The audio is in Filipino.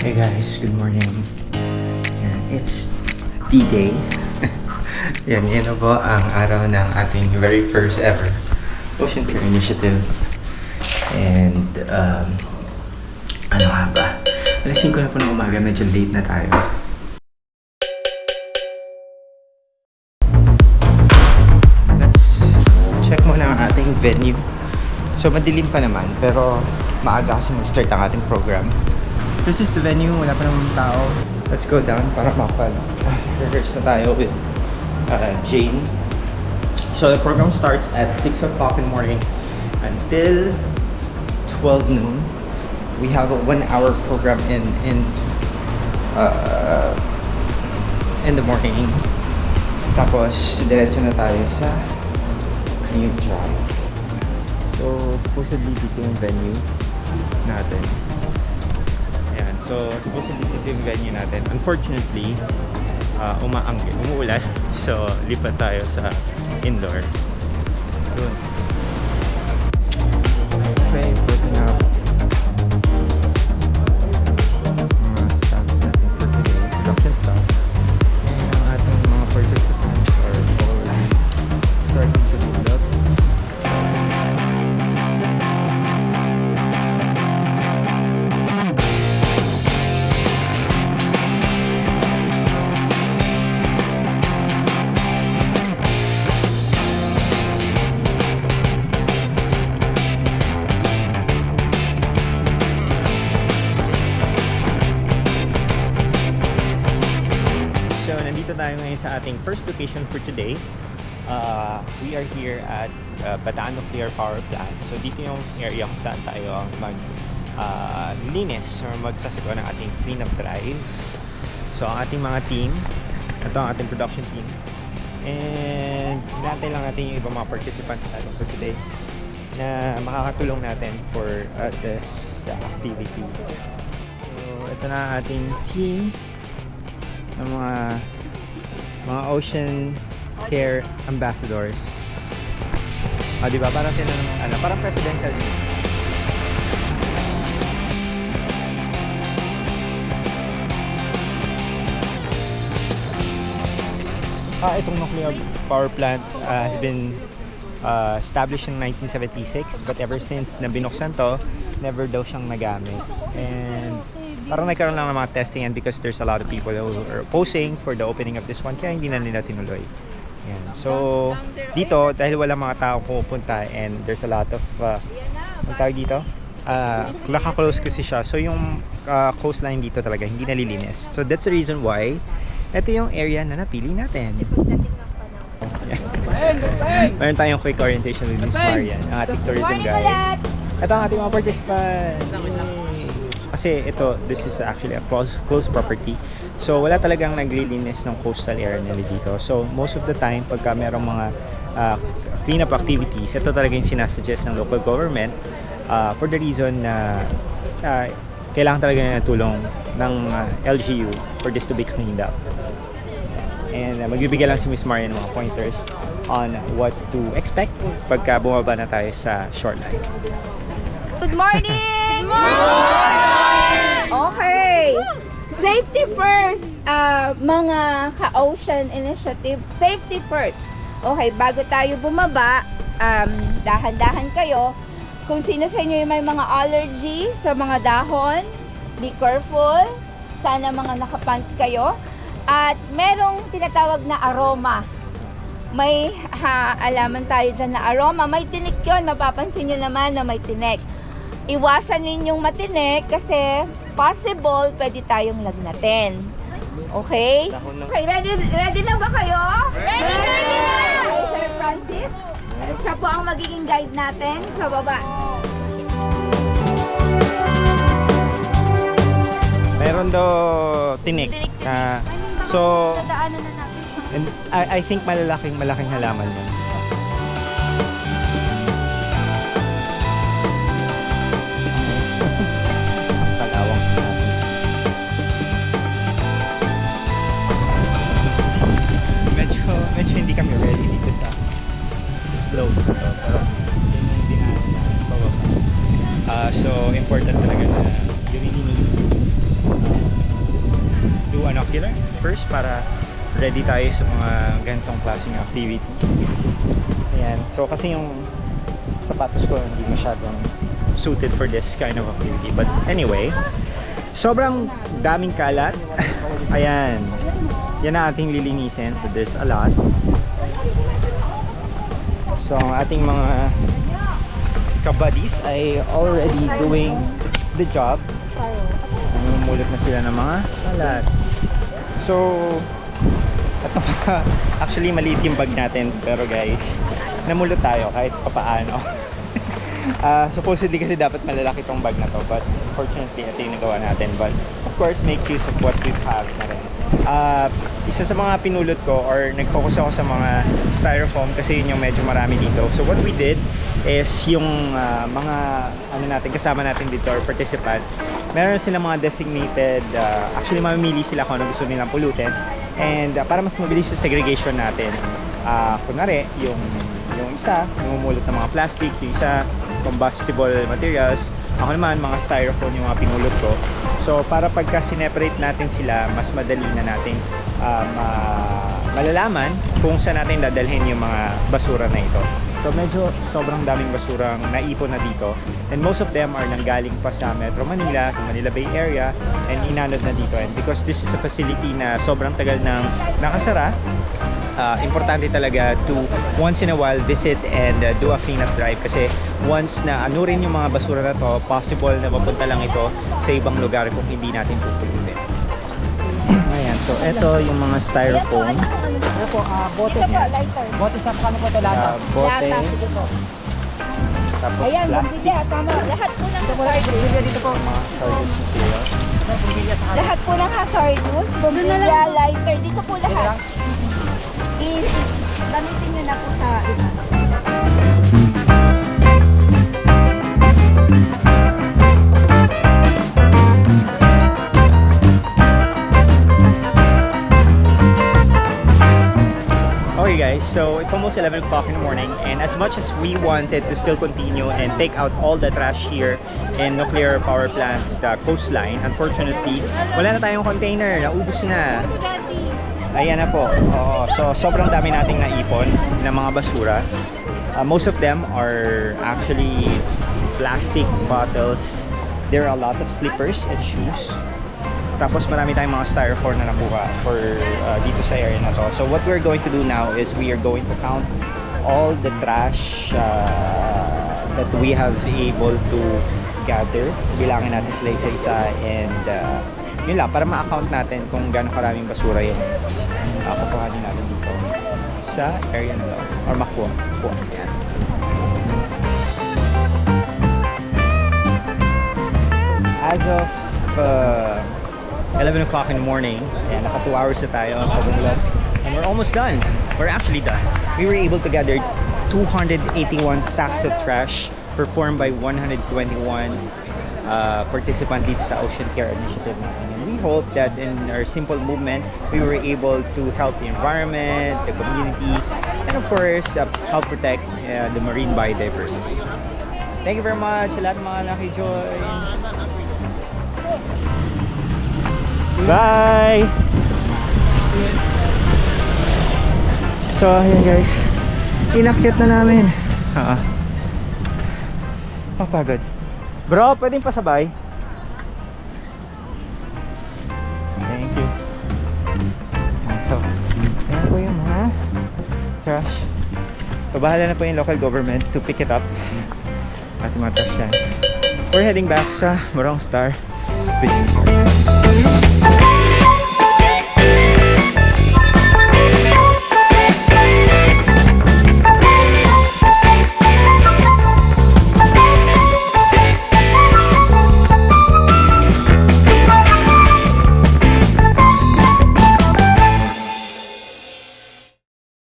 Hey guys, good morning. Yan, it's D-Day. Yan na po ang araw ng ating very first ever Ocean Care Initiative. And, ano nga ba? Alas 5 na po ng umaga, medyo late na tayo. Let's check muna ang ating venue. So, madilim pa naman, pero maaga kasi mag-start ang ating program. This is the venue, wala pa namang tao. Let's go down para makapag-rehearse na tayo with Jane. So the program starts at 6 o'clock in the morning until 12 noon. We have a 1-hour program in the morning. Tapos, diretso na tayo sa New Drive. So, supposedly dito yung venue natin. So, supposedly ito yung venue natin. Unfortunately, umuulan. So, lipat tayo sa indoor. Doon. Okay, putting up mga staff natin for today. Production staff. And ang ating mga participants are all starting to build up. Tayo ngayon sa ating first location for today. We are here at Bataan Nuclear Power Plant. So dito yung area kung saan tayo linis or magsasagawa ng ating cleanup drive. So ang ating mga team, ito ang ating production team, and hinantay lang natin yung ibang mga participants natin for today na makakatulong natin for this activity. So ito na ang ating team ng mga Ocean Care Ambassadors. Diba? Parang sila naman, parang presidential din. Itong nuclear power plant has been established in 1976, but ever since na binuksan to, never daw siyang nagamit. And parang nagkaroon lang ng mga testing, and because there's a lot of people who are opposing for the opening of this one, kaya hindi na nila tinuloy. Yan. So, dito, dahil walang mga tao pupunta and there's a lot of, ang tawag dito? Naka-close kasi siya. So, yung coastline dito talaga, hindi nalilinis. So, that's the reason why ito yung area na napili natin. Meron tayong quick orientation with Ms. Marian, ang ating tourism guide. Ito ang ating mga participants. Kasi ito, this is actually a closed property. So wala talagang naglilinis ng coastal area nila dito. So most of the time, pagka merong mga cleanup activities, ito talaga yung sinasuggest ng local government for the reason na kailangan talaga na tulong ng LGU for this to be cleaned up. And magbibigay lang si Ms. Marian mga pointers on what to expect pagka bumaba na tayo sa shoreline. Good morning! Good morning! Okay, safety first, mga ka-Ocean Initiative, safety first. Okay, bago tayo bumaba, dahan-dahan kayo. Kung sino sa inyo yung may mga allergy sa mga dahon, be careful. Sana mga nakapants kayo. At merong tinatawag na aroma. May alaman tayo dyan na aroma. May tinik yun, mapapansin nyo naman na may tinik. Iwasan ninyong matinik kasi possible pwede tayong lagnatin. Okay? Okay, ready na ba kayo? Ready na! Sir Francis, siya po ang magiging guide natin sa baba. Meron daw tinik. So, Dadaanan na natin. and I think malaking halaman yun. Medyo hindi kami ready dito sa slope na to, pero yun yung dinaanan na pababa. So important talaga na you really need muscular first para ready tayo sa mga ganitong klaseng activity. Ayan. So kasi yung sapatos ko hindi masyadong suited for this kind of activity. But anyway, sobrang daming kalat. Ayan. Yan ang ating lilinisin. So there's a lot. So ang ating mga kabadis ay already doing the job. Namumulot na sila ng mga kalat. So ito pa, actually maliit yung bag natin, pero guys, namulot tayo kahit papaano. Supposedly kasi dapat malalaki tong bag na to, but unfortunately ito yung nagawa natin. But of course, make use of what we have na rin. Isa sa mga pinulot ko, or nag-focus ako sa mga styrofoam kasi yun yung medyo marami dito. So what we did is yung mga ano natin, kasama natin dito or participant, meron silang mga designated, actually mamimili sila kung ano gusto nilang pulutin. And para mas mabilis sa segregation natin, kunwari yung isa namumulot ng mga plastic, yung isa combustible materials, ako naman mga styrofoam yung mga pinulot ko. So para pagka sineparate natin sila, mas madali na natin malalaman kung saan natin dadalhin yung mga basura na ito. So medyo sobrang daming basurang naipon na dito, and most of them are nanggaling pa sa Metro Manila, sa Manila Bay Area, and inanod na dito. And because this is a facility na sobrang tagal nang nakasara, importante talaga to once in a while visit and do a cleanup drive, kasi once na ano rin yung mga basura na to, possible na mapunta lang ito sa ibang lugar kung hindi natin pupulutin. Ayan, so ito yung mga styrofoam. Ano po, bote niya. Bote sa kano po ito lata? Bote. Sige po. Tapos Ayan, plastic. bumbilya, tama. Lahat po ng hazardous. Dito po. Mga sardines materials. Lahat po ng hazardous, bumbilya, lighter, dito po lahat. Gamitin nyo na po sa iba. Okay guys, so it's almost 11 o'clock in the morning, and as much as we wanted to still continue and take out all the trash here in Nuclear Power Plant coastline, unfortunately, wala na tayong container, naubos na. Ayan na po. So sobrang dami nating naipon ng mga basura. Most of them are actually plastic bottles. There are a lot of slippers and shoes. Tapos marami tayong mga styrofoam na nakuha for dito sa area na to. So what we're going to do now is we are going to count all the trash that we have able to gather. Bilangin natin sila isa-isa, and yun lang, para ma-account natin kung gaano karaming basura yun. Kukuhanin natin dito sa area na to, or makuha. Yan. As of 11 o'clock in the morning, and naka 2 hours na tayo sa bumulot, and we're almost done. We're actually done. We were able to gather 281 sacks of trash performed by 121 participants dito sa Ocean Care Initiative. And we hope that in our simple movement, we were able to help the environment, the community, and of course, help protect the marine biodiversity. Thank you very much sa lahat ng mga nakijoin. Bye! So, ayan guys, inakyat na namin. Papagod. Bro, pwedeng pasabay? Thank you. So, ayan po yung mga trash. So, bahala na po yung local government to pick it up at yung mga trash yan. We're heading back sa Morong Star Fishing Park.